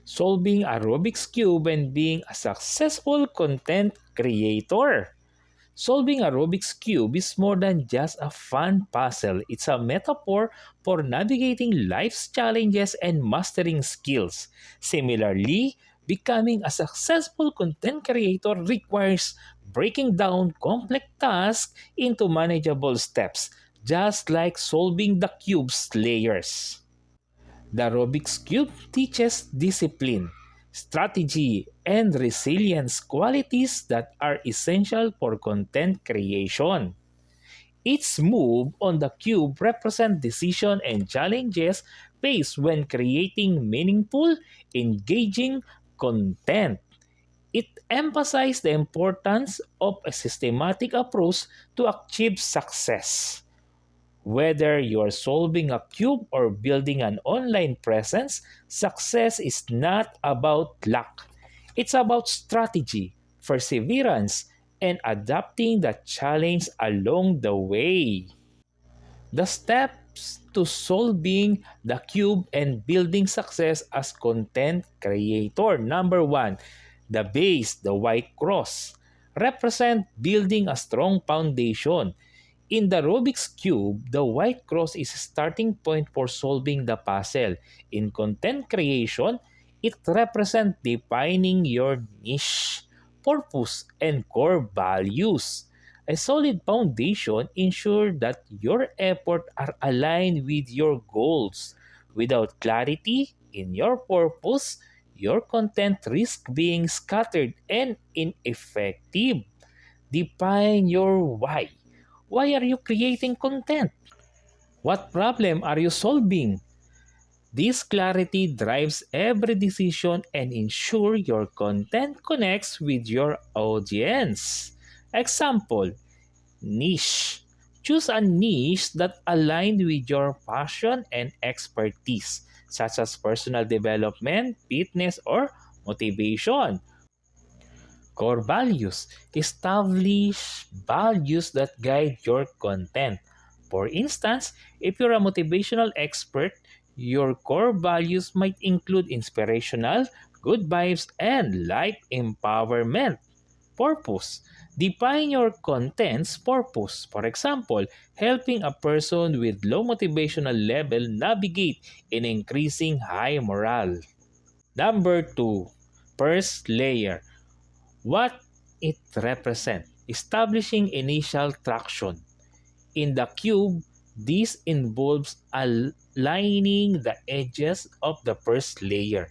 solving a Rubik's Cube and being a successful content creator. Solving a Rubik's Cube is more than just a fun puzzle. It's a metaphor for navigating life's challenges and mastering skills. Similarly, becoming a successful content creator requires breaking down complex tasks into manageable steps, just like solving the cube's layers. The Rubik's Cube teaches discipline, strategy, and resilience qualities that are essential for content creation. Each move on the cube represents decision and challenges faced when creating meaningful, engaging content. It emphasizes the importance of a systematic approach to achieve success. Whether you're solving a cube or building an online presence, success is not about luck. It's about strategy, perseverance, and adapting the challenge along the way. The steps to solving the cube and building success as content creator. Number one, the base, the white cross, represent building a strong foundation. In the Rubik's Cube, the white cross is a starting point for solving the puzzle. In content creation, it represents defining your niche, purpose, and core values. A solid foundation ensures that your efforts are aligned with your goals. Without clarity in your purpose, your content risks being scattered and ineffective. Define your why. Why are you creating content? What problem are you solving? This clarity drives every decision and ensure your content connects with your audience. Example, niche. Choose a niche that aligns with your passion and expertise, such as personal development, fitness, or motivation. Core values. Establish values that guide your content. For instance, if you're a motivational expert, your core values might include inspirational, good vibes, and life empowerment. Purpose. Define your content's purpose. For example, helping a person with low motivational level navigate in increasing high morale. Number two, first layer. What it represents. Establishing initial traction. In the cube, this involves aligning the edges of the first layer.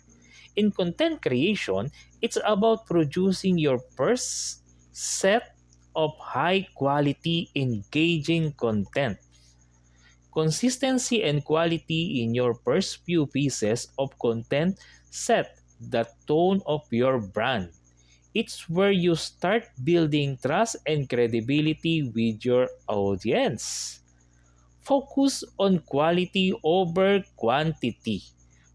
In content creation, it's about producing your first set of high quality, engaging content. Consistency and quality in your first few pieces of content set the tone of your brand. It's where you start building trust and credibility with your audience. Focus on quality over quantity.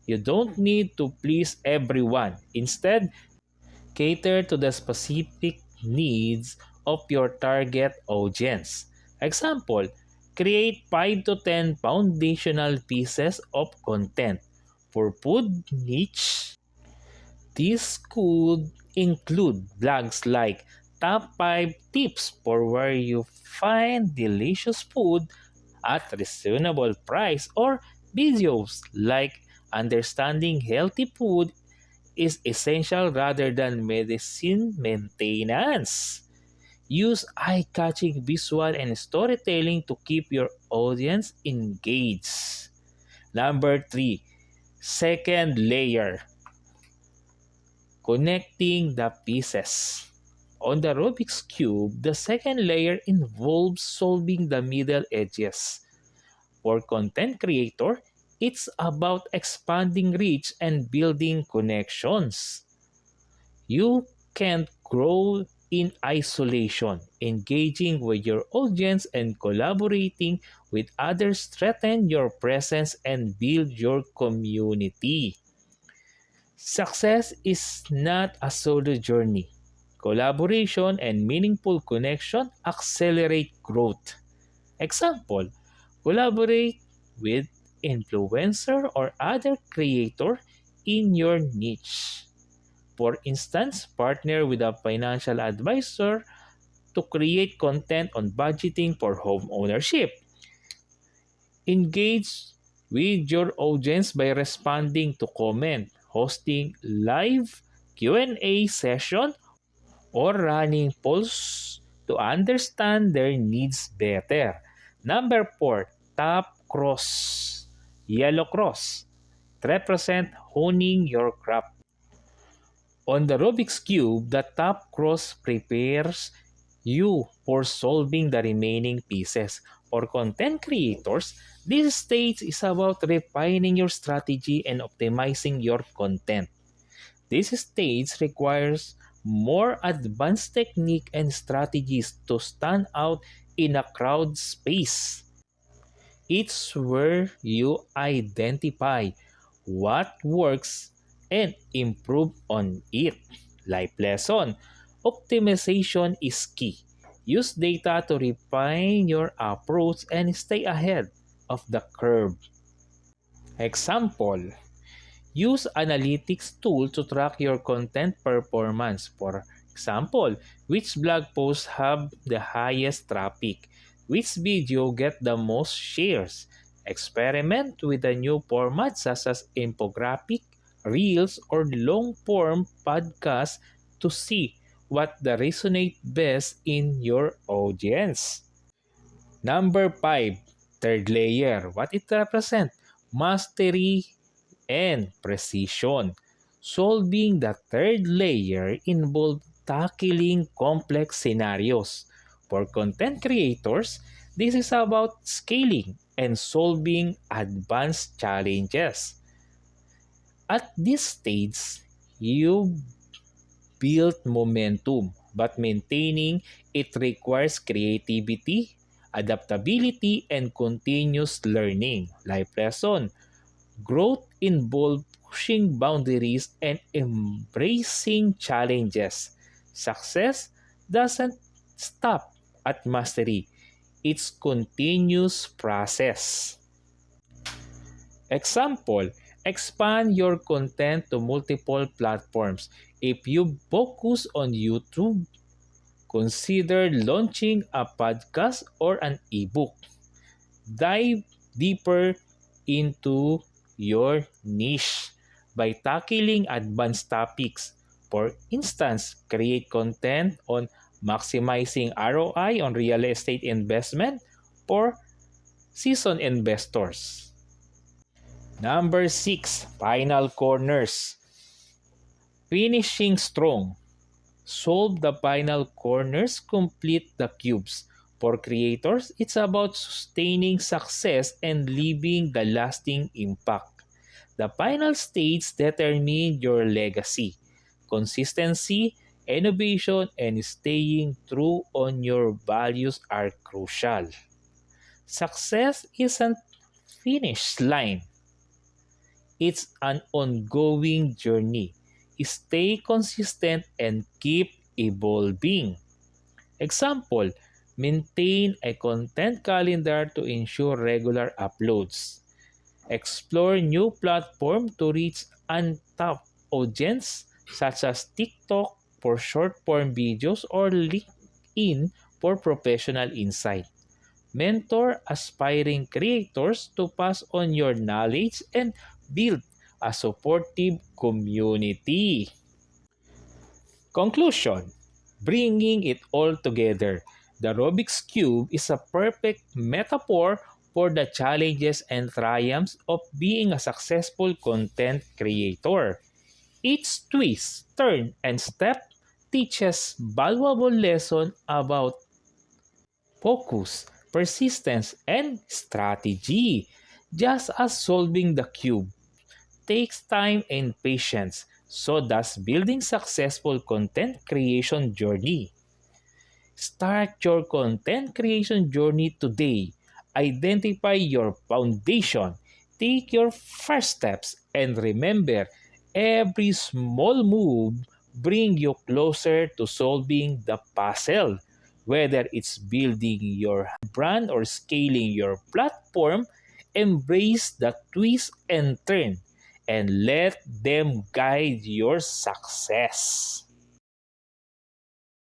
You don't need to please everyone. Instead, cater to the specific needs of your target audience. Example, create 5 to 10 foundational pieces of content for food niche. This could include blogs like Top 5 Tips for Where You Find Delicious Food at Reasonable Price or videos like Understanding Healthy Food is Essential Rather Than Medicine Maintenance. Use eye-catching visual and storytelling to keep your audience engaged. Number 3, second layer. Connecting the pieces. On the Rubik's Cube, the second layer involves solving the middle edges. For content creator, it's about expanding reach and building connections. You can't grow in isolation. Engaging with your audience and collaborating with others strengthen your presence and build your community. Success is not a solo journey. Collaboration and meaningful connection accelerate growth. Example, collaborate with influencer or other creator in your niche. For instance, partner with a financial advisor to create content on budgeting for home ownership. Engage with your audience by responding to comment, hosting live Q&A session, or running polls to understand their needs better. Number 4, top cross. Yellow cross represent honing your craft. On the Rubik's Cube, the top cross prepares you for solving the remaining pieces. For content creators, this stage is about refining your strategy and optimizing your content. This stage requires more advanced technique and strategies to stand out in a crowd space. It's where you identify what works and improve on it. Life lesson. Optimization is key. Use data to refine your approach and stay ahead of the curve. Example, use analytics tool to track your content performance. For example, which blog posts have the highest traffic? Which video get the most shares? Experiment with a new format such as infographic, reels, or long-form podcast to see what the resonate best in your audience. Number 5, third layer. What it represents? Mastery and precision. Solving the third layer involves tackling complex scenarios. For content creators, this is about scaling and solving advanced challenges. At this stage, you build momentum, but maintaining it requires creativity, adaptability, and continuous learning. Life lesson. Growth involves pushing boundaries and embracing challenges. Success doesn't stop at mastery, it's continuous process. Example, expand your content to multiple platforms. If you focus on YouTube, consider launching a podcast or an ebook. Dive deeper into your niche by tackling advanced topics. For instance, create content on maximizing ROI on real estate investment for seasoned investors. Number 6, final corners. Finishing strong. Solve the final corners, complete the cubes. For creators, it's about sustaining success and leaving the lasting impact. The final stage determines your legacy. Consistency, innovation, and staying true on your values are crucial. Success isn't finish line. It's an ongoing journey. Stay consistent and keep evolving. Example, maintain a content calendar to ensure regular uploads. Explore new platforms to reach untapped audience such as TikTok for short-form videos or LinkedIn for professional insight. Mentor aspiring creators to pass on your knowledge and build a supportive community. Conclusion. Bringing it all together, the Rubik's Cube is a perfect metaphor for the challenges and triumphs of being a successful content creator. Each twist, turn, and step teaches valuable lessons about focus, persistence, and strategy. Just as solving the cube takes time and patience, so does building successful content creation journey. Start your content creation journey today. Identify your foundation. Take your first steps and remember, every small move bring you closer to solving the puzzle. Whether it's building your brand or scaling your platform, embrace the twist and turn and let them guide your success.